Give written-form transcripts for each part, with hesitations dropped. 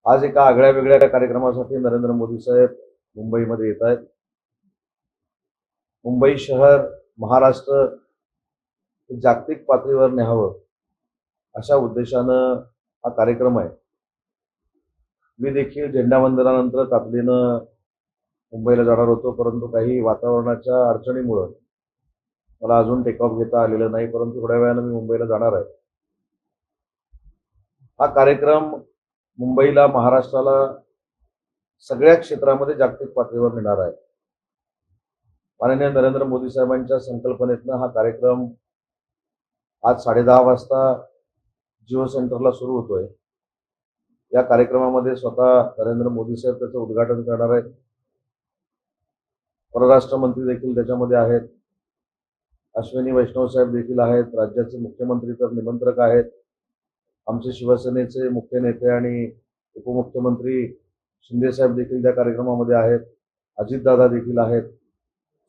आज एका आगळ्या वेगळ्या कार्यक्रमासाठी नरेंद्र मोदी साहेब मुंबईमध्ये येत आहेत. मुंबई शहर, महाराष्ट्र जागतिक पातळीवर न्यावं अशा उद्देशानं हा कार्यक्रम आहे. मी देखील झेंडावंदनानंतर तातडीनं मुंबईला जाणार होतो, परंतु काही वातावरणाच्या अडचणीमुळं मला अजून टेक ऑफ घेता आलेलं नाही, परंतु थोड्या वेळानं मी मुंबईला जाणार आहे. हा कार्यक्रम मुंबईला, महाराष्ट्राला सगळ्या क्षेत्रामध्ये जागतिक पातळीवर नेणार आहे. माननीय नरेंद्र मोदी साहेबांच्या संकल्पनेतनं हा कार्यक्रम आज 10:30 वाजता जिओ सेंटरला सुरू होतोय. या कार्यक्रमामध्ये स्वतः नरेंद्र मोदी साहेब त्याचं उद्घाटन करणार आहेत. परराष्ट्र मंत्री देखील त्याच्यामध्ये आहेत. अश्विनी वैष्णव साहेब देखील आहेत. राज्याचे मुख्यमंत्री तर निमंत्रक आहेत. आमचे शिवसेनेचे मुख्य नेते आणि उपमुख्यमंत्री शिंदे साहेब देखील त्या कार्यक्रमामध्ये आहेत. अजितदादा देखील आहेत.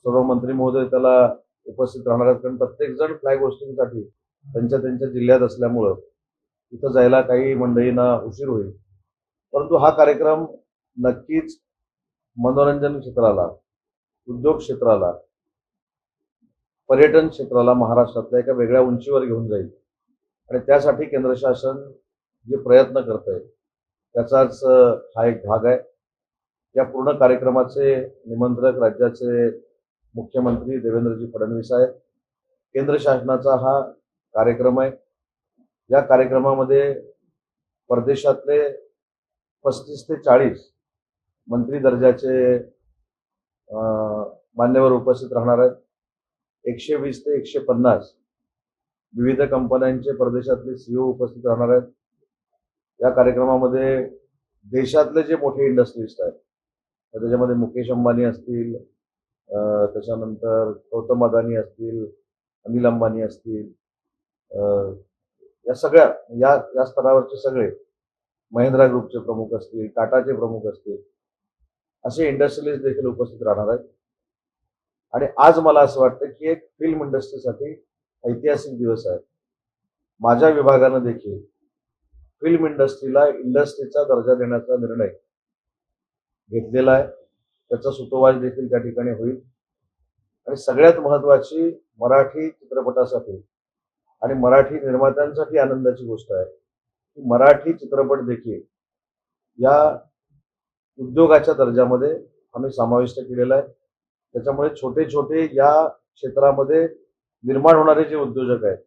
सर्व मंत्री महोदय त्याला उपस्थित राहणार आहेत, कारण प्रत्येक जण फ्लॅग होस्टिंगसाठी त्यांच्या त्यांच्या जिल्ह्यात असल्यामुळं तिथं जायला काही मंडळींना उशीर होईल. परंतु हा कार्यक्रम नक्कीच मनोरंजन क्षेत्राला, उद्योग क्षेत्राला, पर्यटन क्षेत्राला महाराष्ट्रातल्या एका वेगळ्या उंचीवर घेऊन जाईल आणि त्यासाठी केंद्र शासन जे प्रयत्न करत आहे त्याचाच हा एक भाग आहे. या पूर्ण कार्यक्रमाचे निमंत्रक राज्याचे मुख्यमंत्री देवेंद्रजी फडणवीस आहेत. केंद्र शासनाचा हा कार्यक्रम आहे. या कार्यक्रमामध्ये परदेशातले 35 ते 40 मंत्री दर्जाचे मान्यवर उपस्थित राहणार आहेत. 120 ते 150 विविध कंपन्यांचे परदेशातले सीईओ उपस्थित राहणार आहेत. या कार्यक्रमामध्ये देशातले जे मोठे इंडस्ट्रिस्ट आहेत त्याच्यामध्ये मुकेश अंबानी असतील, त्याच्यानंतर गौतम अदानी असतील, अनिल अंबानी असतील, या सगळ्या या स्तरावरचे सगळे, महिंद्रा ग्रुपचे प्रमुख असतील, टाटाचे प्रमुख असतील, असे इंडस्ट्रियलिस्ट देखील उपस्थित राहणार आहेत. आणि आज मला असं वाटतं की एक फिल्म इंडस्ट्रीसाठी ऐतिहासिक दिवस आहे. माझ्या विभागानं देखील फिल्म इंडस्ट्रीला इंडस्ट्रीचा दर्जा देण्याचा निर्णय घेतलेला आहे. त्याचा सुतोवाच देखील त्या ठिकाणी होईल. आणि सगळ्यात महत्वाची मराठी चित्रपटासाठी आणि मराठी निर्मात्यांसाठी आनंदाची गोष्ट आहे की मराठी चित्रपट देखील या उद्योगाच्या दर्जामध्ये आम्ही समाविष्ट केलेला आहे. त्याच्यामुळे छोटे छोटे या क्षेत्रामध्ये निर्माण होणारे जे उद्योजक आहेत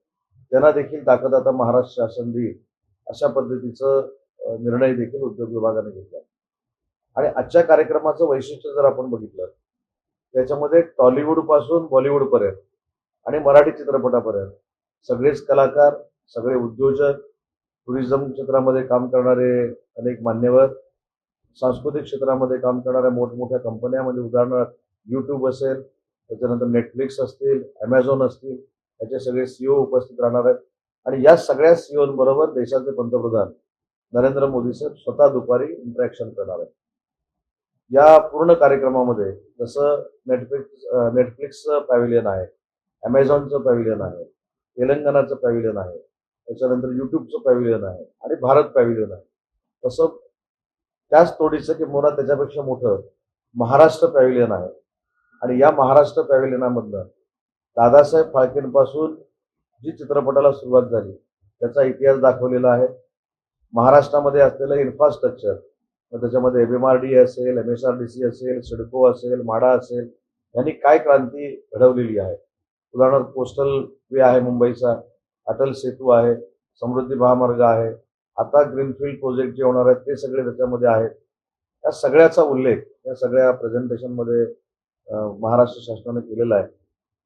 त्यांना देखील ताकद आता महाराष्ट्र शासन देईल अशा पद्धतीचं निर्णय देखील उद्योग विभागाने घेतला. आणि आजच्या कार्यक्रमाचं वैशिष्ट्य जर आपण बघितलं त्याच्यामध्ये टॉलिवूड पासून बॉलिवूड पर्यंत आणि मराठी चित्रपटापर्यंत सगळेच कलाकार, सगळे उद्योजक, टुरिझम क्षेत्रामध्ये काम करणारे अनेक मान्यवर, सांस्कृतिक क्षेत्रामध्ये काम करणाऱ्या मोठमोठ्या कंपन्या, म्हणजे उदाहरणार्थ यूट्यूब असेल, त्याच्यानंतर नेटफ्लिक्स असतील, ॲमेझॉन असतील, याचे सगळे सीईओ उपस्थित राहणार आहेत. आणि या सगळ्या सीईओंबरोबर देशाचे पंतप्रधान नरेंद्र मोदी साहेब स्वतः दुपारी इंटरॅक्शन करणार आहेत. या पूर्ण कार्यक्रमामध्ये जसं नेटफ्लिक्सचं पॅव्हिलियन आहे, ॲमेझॉनचं पॅव्हिलियन आहे, तेलंगणाचं पॅव्हिलियन आहे, त्याच्यानंतर यूट्यूबचं पॅव्हिलियन आहे आणि भारत पॅव्हिलियन आहे, तसं त्याच तोडीचं किंवा त्याच्यापेक्षा मोठं महाराष्ट्र पॅव्हिलियन आहे. आणि या महाराष्ट्र पॅव्हिलियनामधनं दादासाहेब फाळकेंपासून जी चित्रपटाला सुरुवात झाली त्याचा इतिहास दाखवलेला आहे. महाराष्ट्रामध्ये असलेलं इन्फ्रास्ट्रक्चर, त्याच्यामध्ये MMRD असेल, MSRDC असेल, सिडको असेल, माडा असेल, यांनी काय क्रांती घडवलेली आहे. उदाहरणार्थ कोस्टल वे आहे मुंबईचा, अटल सेतू आहे, समृद्धी महामार्ग आहे, आता ग्रीनफील्ड प्रोजेक्ट जे होणार आहेत ते सगळे त्याच्यामध्ये आहेत. या सगळ्याचा उल्लेख या सगळ्या प्रेझेंटेशनमध्ये महाराष्ट्र शासनाने केलेला आहे.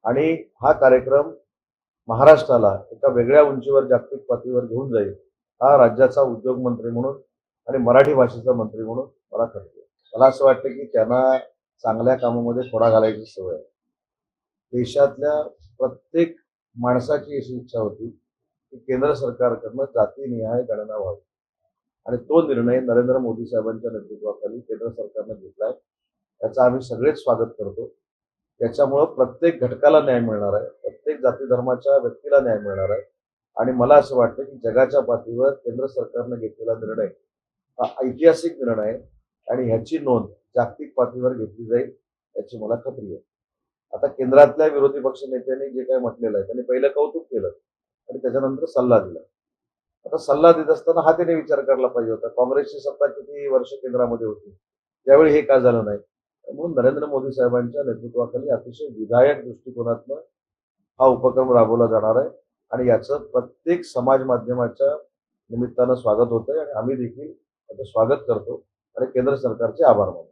आणि हा कार्यक्रम महाराष्ट्राला एका वेगळ्या उंचीवर जागतिक पातळीवर घेऊन जाईल, हा राज्याचा उद्योग मंत्री म्हणून आणि मराठी भाषेचा मंत्री म्हणून मला कळते. मला असं वाटतं की त्यांना चांगल्या कामामध्ये थोडा घालायची सवय आहे. देशातल्या प्रत्येक माणसाची अशी इच्छा होती की केंद्र सरकारकडनं जातीनिहाय गणना व्हावी आणि तो निर्णय नरेंद्र मोदी साहेबांच्या नेतृत्वाखाली केंद्र सरकारनं घेतलाय. त्याचं आम्ही सगळेच स्वागत करतो. त्याच्यामुळं प्रत्येक घटकाला न्याय मिळणार आहे, प्रत्येक जाती धर्माच्या व्यक्तीला न्याय मिळणार आहे. आणि मला असं वाटतं की जगाच्या पातळीवर केंद्र सरकारनं घेतलेला निर्णय हा ऐतिहासिक निर्णय आहे आणि ह्याची नोंद जागतिक पातळीवर घेतली जाईल याची मला खात्री आहे. आता केंद्रातल्या विरोधी पक्ष नेत्यांनी जे काही म्हटलेलं आहे त्यांनी पहिलं कौतुक केलं आणि त्याच्यानंतर सल्ला दिला. आता सल्ला देत असताना हा त्याने विचार करायला पाहिजे होता. काँग्रेसची सत्ता किती वर्ष केंद्रामध्ये होती, त्यावेळी हे का झालं नाही. म्हणून नरेंद्र मोदी साहेबांच्या नेतृत्वाखाली अतिशय विधायक दृष्टिकोनातनं हा उपक्रम राबवला जाणार आहे आणि याचं प्रत्येक समाज माध्यमाच्या निमित्तानं स्वागत होतंय आणि आम्ही देखील त्याचं स्वागत करतो आणि केंद्र सरकारचे आभार मानतो.